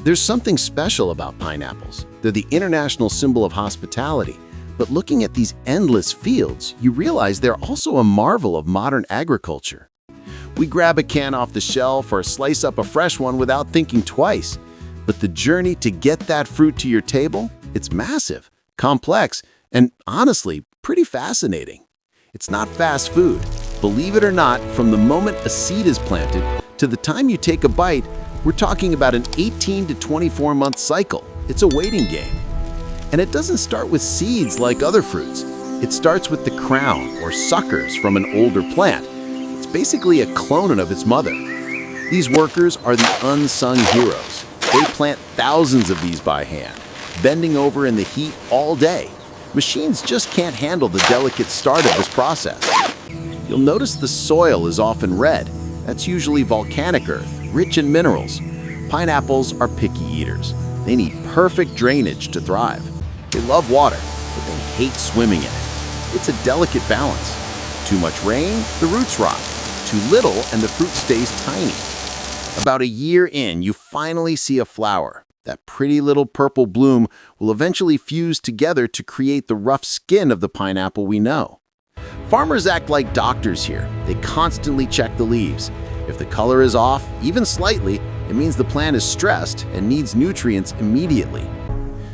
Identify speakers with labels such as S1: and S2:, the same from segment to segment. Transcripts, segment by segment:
S1: There's something special about pineapples. They're the international symbol of hospitality. But looking at these endless fields, you realize they're also a marvel of modern agriculture. We grab a can off the shelf or slice up a fresh one without thinking twice. But the journey to get that fruit to your table, it's massive, complex, and honestly, pretty fascinating. It's not fast food. Believe it or not, from the moment a seed is planted to the time you take a bite, we're talking about an 18 to 24-month cycle. It's a waiting game. And it doesn't start with seeds like other fruits. It starts with the crown or suckers from an older plant. It's basically a clone of its mother. These workers are the unsung heroes. They plant thousands of these by hand, bending over in the heat all day. Machines just can't handle the delicate start of this process. You'll notice the soil is often red. That's usually volcanic earth, rich in minerals. Pineapples are picky eaters. They need perfect drainage to thrive. They love water, but they hate swimming in it. It's a delicate balance. Too much rain, the roots rot. Too little, and the fruit stays tiny. About a year in, you finally see a flower. That pretty little purple bloom will eventually fuse together to create the rough skin of the pineapple we know. Farmers act like doctors here. They constantly check the leaves. If the color is off, even slightly, it means the plant is stressed and needs nutrients immediately.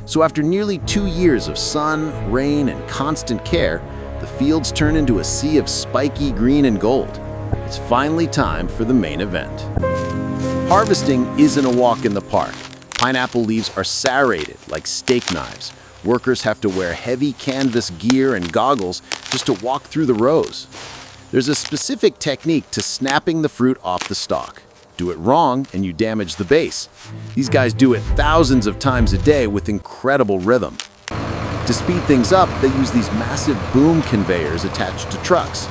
S1: So after nearly 2 years of sun, rain, and constant care, the fields turn into a sea of spiky green and gold. It's finally time for the main event. Harvesting isn't a walk in the park. Pineapple leaves are serrated like steak knives. Workers have to wear heavy canvas gear and goggles just to walk through the rows. There's a specific technique to snapping the fruit off the stalk. Do it wrong and you damage the base. These guys do it thousands of times a day with incredible rhythm. To speed things up, they use these massive boom conveyors attached to trucks.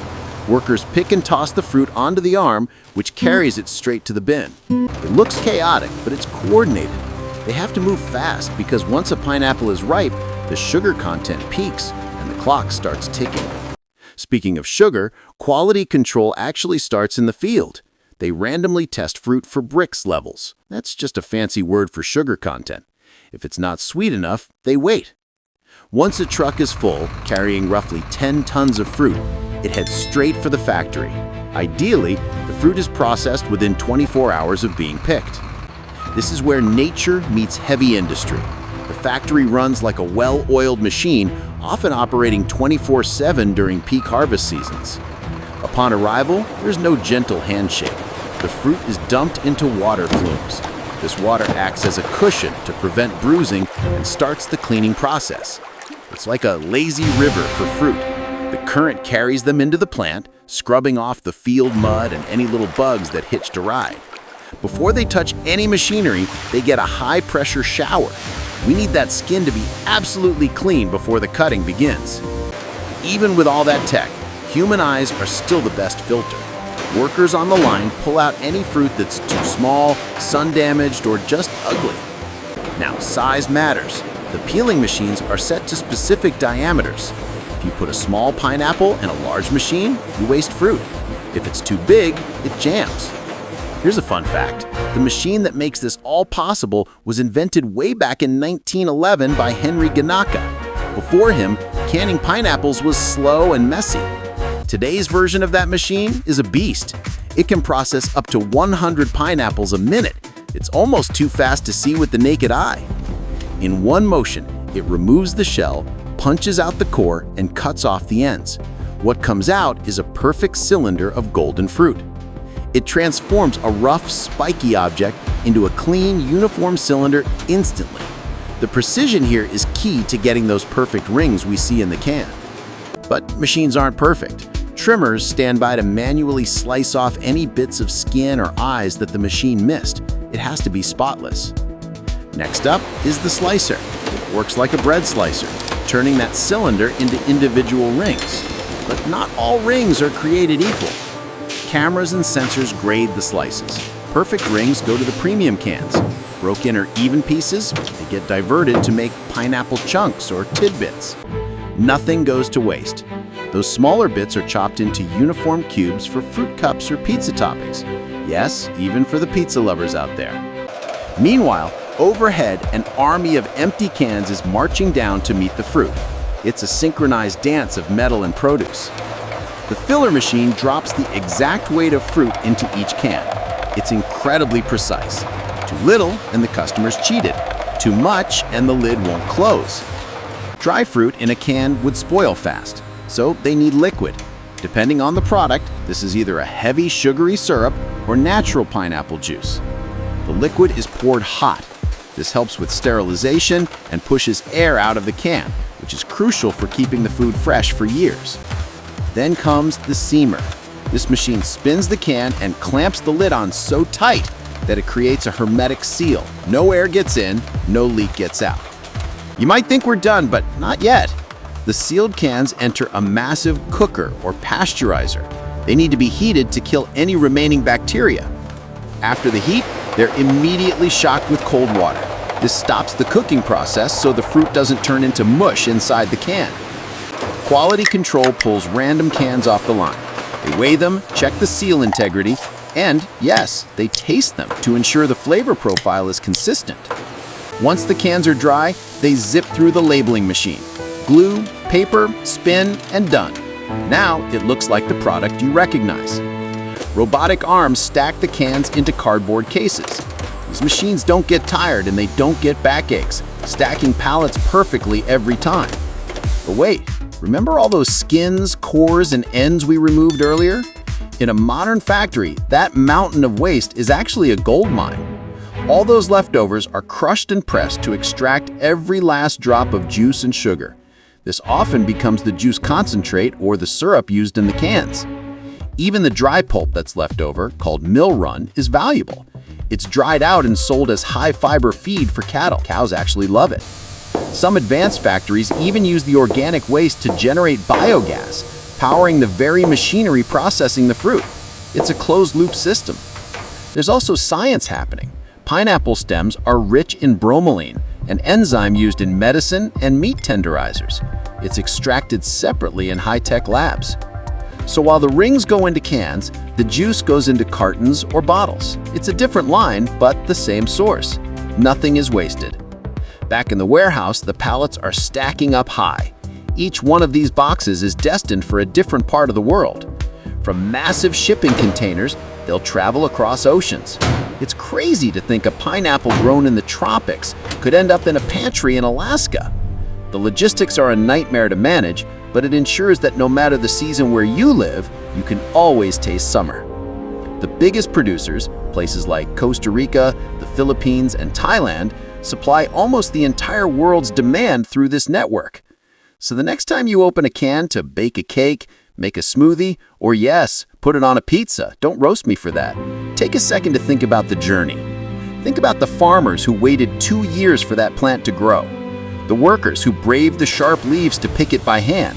S1: Workers pick and toss the fruit onto the arm, which carries it straight to the bin. It looks chaotic, but it's coordinated. They have to move fast because once a pineapple is ripe, the sugar content peaks and the clock starts ticking. Speaking of sugar, quality control actually starts in the field. They randomly test fruit for Brix levels. That's just a fancy word for sugar content. If it's not sweet enough, they wait. Once a truck is full, carrying roughly 10 tons of fruit, it heads straight for the factory. Ideally, the fruit is processed within 24 hours of being picked. This is where nature meets heavy industry. The factory runs like a well-oiled machine, often operating 24/7 during peak harvest seasons. Upon arrival, there's no gentle handshake. The fruit is dumped into water flumes. This water acts as a cushion to prevent bruising and starts the cleaning process. It's like a lazy river for fruit. The current carries them into the plant, scrubbing off the field mud and any little bugs that hitched a ride. Before they touch any machinery, they get a high-pressure shower. We need that skin to be absolutely clean before the cutting begins. Even with all that tech, human eyes are still the best filter. Workers on the line pull out any fruit that's too small, sun-damaged, or just ugly. Now, size matters. The peeling machines are set to specific diameters. If you put a small pineapple in a large machine, you waste fruit. If it's too big, it jams. Here's a fun fact. The machine that makes this all possible was invented way back in 1911 by Henry Ginaca. Before him, canning pineapples was slow and messy. Today's version of that machine is a beast. It can process up to 100 pineapples a minute. It's almost too fast to see with the naked eye. In one motion, it removes the shell, punches out the core, and cuts off the ends. What comes out is a perfect cylinder of golden fruit. It transforms a rough, spiky object into a clean, uniform cylinder instantly. The precision here is key to getting those perfect rings we see in the can. But machines aren't perfect. Trimmers stand by to manually slice off any bits of skin or eyes that the machine missed. It has to be spotless. Next up is the slicer. It works like a bread slicer, turning that cylinder into individual rings. But not all rings are created equal. Cameras and sensors grade the slices. Perfect rings go to the premium cans. Broken or even pieces, they get diverted to make pineapple chunks or tidbits. Nothing goes to waste. Those smaller bits are chopped into uniform cubes for fruit cups or pizza toppings. Yes, even for the pizza lovers out there. Meanwhile, Overhead, an army of empty cans is marching down to meet the fruit. It's a synchronized dance of metal and produce. The filler machine drops the exact weight of fruit into each can. It's incredibly precise. Too little, and the customer's cheated. Too much, and the lid won't close. Dry fruit in a can would spoil fast, so they need liquid. Depending on the product, this is either a heavy sugary syrup or natural pineapple juice. The liquid is poured hot. This helps with sterilization and pushes air out of the can, which is crucial for keeping the food fresh for years. Then comes the seamer. This machine spins the can and clamps the lid on so tight that it creates a hermetic seal. No air gets in, no leak gets out. You might think we're done, but not yet. The sealed cans enter a massive cooker or pasteurizer. They need to be heated to kill any remaining bacteria. After the heat, they're immediately shocked with cold water. This stops the cooking process so the fruit doesn't turn into mush inside the can. Quality control pulls random cans off the line. They weigh them, check the seal integrity, and yes, they taste them to ensure the flavor profile is consistent. Once the cans are dry, they zip through the labeling machine. Glue, paper, spin, and done. Now it looks like the product you recognize. Robotic arms stack the cans into cardboard cases. These machines don't get tired and they don't get backaches, stacking pallets perfectly every time. But wait, remember all those skins, cores, and ends we removed earlier? In a modern factory, that mountain of waste is actually a gold mine. All those leftovers are crushed and pressed to extract every last drop of juice and sugar. This often becomes the juice concentrate or the syrup used in the cans. Even the dry pulp that's left over, called mill run, is valuable. It's dried out and sold as high-fiber feed for cattle. Cows actually love it. Some advanced factories even use the organic waste to generate biogas, powering the very machinery processing the fruit. It's a closed-loop system. There's also science happening. Pineapple stems are rich in bromelain, an enzyme used in medicine and meat tenderizers. It's extracted separately in high-tech labs. So while the rings go into cans, the juice goes into cartons or bottles. It's a different line, but the same source. Nothing is wasted. Back in the warehouse, the pallets are stacking up high. Each one of these boxes is destined for a different part of the world. From massive shipping containers, they'll travel across oceans. It's crazy to think a pineapple grown in the tropics could end up in a pantry in Alaska. The logistics are a nightmare to manage, but it ensures that no matter the season where you live, you can always taste summer. The biggest producers, places like Costa Rica, the Philippines, and Thailand, supply almost the entire world's demand through this network. So the next time you open a can to bake a cake, make a smoothie, or yes, put it on a pizza, don't roast me for that. Take a second to think about the journey. Think about the farmers who waited 2 years for that plant to grow. The workers who braved the sharp leaves to pick it by hand.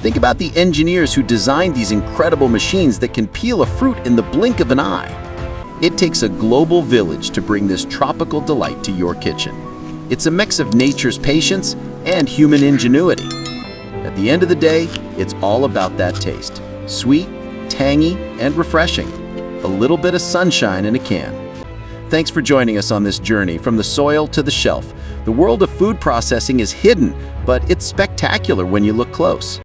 S1: Think about the engineers who designed these incredible machines that can peel a fruit in the blink of an eye. It takes a global village to bring this tropical delight to your kitchen. It's a mix of nature's patience and human ingenuity. At the end of the day, it's all about that taste. Sweet, tangy, and refreshing. A little bit of sunshine in a can. Thanks for joining us on this journey from the soil to the shelf. The world of food processing is hidden, but it's spectacular when you look close.